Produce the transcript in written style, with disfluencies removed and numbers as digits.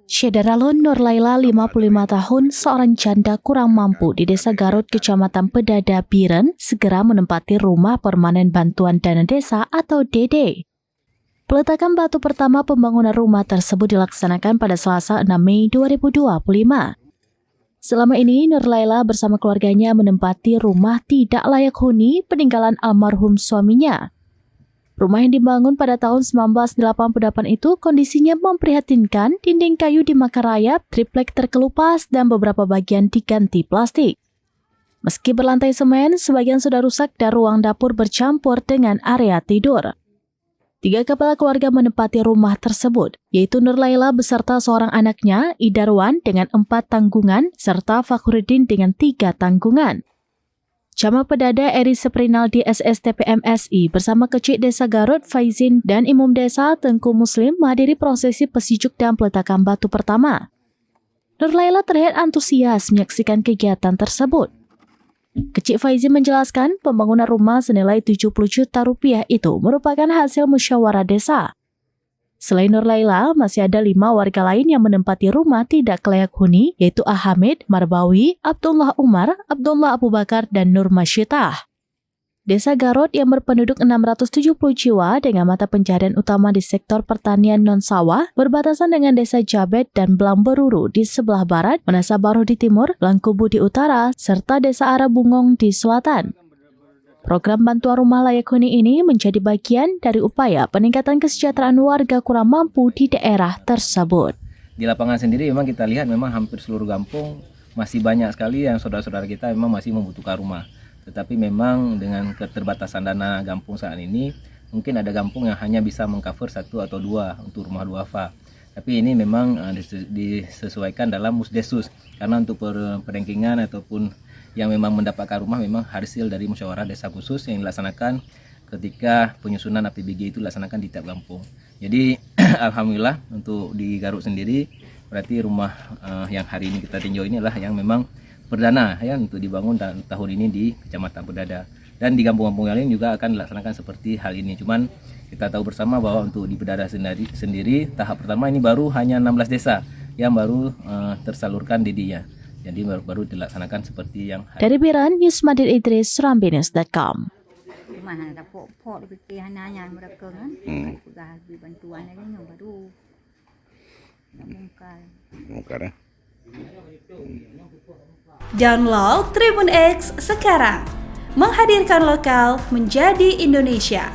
Syederalun Nur Laila 55 tahun, seorang janda kurang mampu di Desa Garut, Kecamatan Pedada, Biren, segera menempati Rumah Permanen Bantuan Dana Desa atau DD. Peletakan batu pertama pembangunan rumah tersebut dilaksanakan pada Selasa 6 Mei 2025. Selama ini, Nur Laila bersama keluarganya menempati rumah tidak layak huni peninggalan almarhum suaminya. Rumah yang dibangun pada tahun 1988 itu kondisinya memprihatinkan, dinding kayu dimakan rayap, triplek terkelupas, dan beberapa bagian diganti plastik. Meski berlantai semen, sebagian sudah rusak dan ruang dapur bercampur dengan area tidur. 3 kepala keluarga menempati rumah tersebut, yaitu Nur Laila beserta seorang anaknya, Idarwan dengan 4 tanggungan, serta Fakhruddin dengan 3 tanggungan. Camat Pedada Eri Seprinal di SSTPMSI bersama Kecik Desa Garut Faizin dan Imam Desa Tengku Muslim menghadiri prosesi pesijuk dan peletakan batu pertama. Nur Laila terlihat antusias menyaksikan kegiatan tersebut. Kecik Faizin menjelaskan pembangunan rumah senilai 70 juta rupiah itu merupakan hasil musyawarah desa. Selain Nur Laila, masih ada 5 warga lain yang menempati rumah tidak layak huni, yaitu Ahamid, Marbawi, Abdullah Umar, Abdullah Abu Bakar, dan Nur Masyitah. Desa Garut yang berpenduduk 670 jiwa dengan mata pencaharian utama di sektor pertanian non-sawah, berbatasan dengan Desa Jabet dan Blangberuru di sebelah barat, Menasa Baru di timur, Langkubu di utara, serta Desa Arabungong di selatan. Program bantuan rumah layak huni ini menjadi bagian dari upaya peningkatan kesejahteraan warga kurang mampu di daerah tersebut. Di lapangan sendiri memang kita lihat memang hampir seluruh kampung masih banyak sekali yang saudara-saudara kita memang masih membutuhkan rumah. Tetapi memang dengan keterbatasan dana kampung saat ini, mungkin ada kampung yang hanya bisa mengcover 1 atau 2 untuk rumah duafa. Tapi ini memang disesuaikan dalam musdesus, karena untuk perankingan ataupun yang memang mendapatkan rumah memang hasil dari musyawarah desa khusus yang dilaksanakan ketika penyusunan APBG itu dilaksanakan di tiap kampung. Jadi alhamdulillah untuk di Garut sendiri berarti rumah yang hari ini kita tinjau ini adalah yang memang perdana ya untuk dibangun tahun ini di Kecamatan Pedada. Dan di kampung-kampung yang lain juga akan dilaksanakan seperti hal ini. Cuman kita tahu bersama bahwa untuk di Pedada sendiri tahap pertama ini baru hanya 16 desa yang baru tersalurkan DD-nya. Jadi baru dilaksanakan seperti yang dari Biran, Yusmadin Idris, Serambines.com. Download Tribun X sekarang, menghadirkan lokal menjadi Indonesia.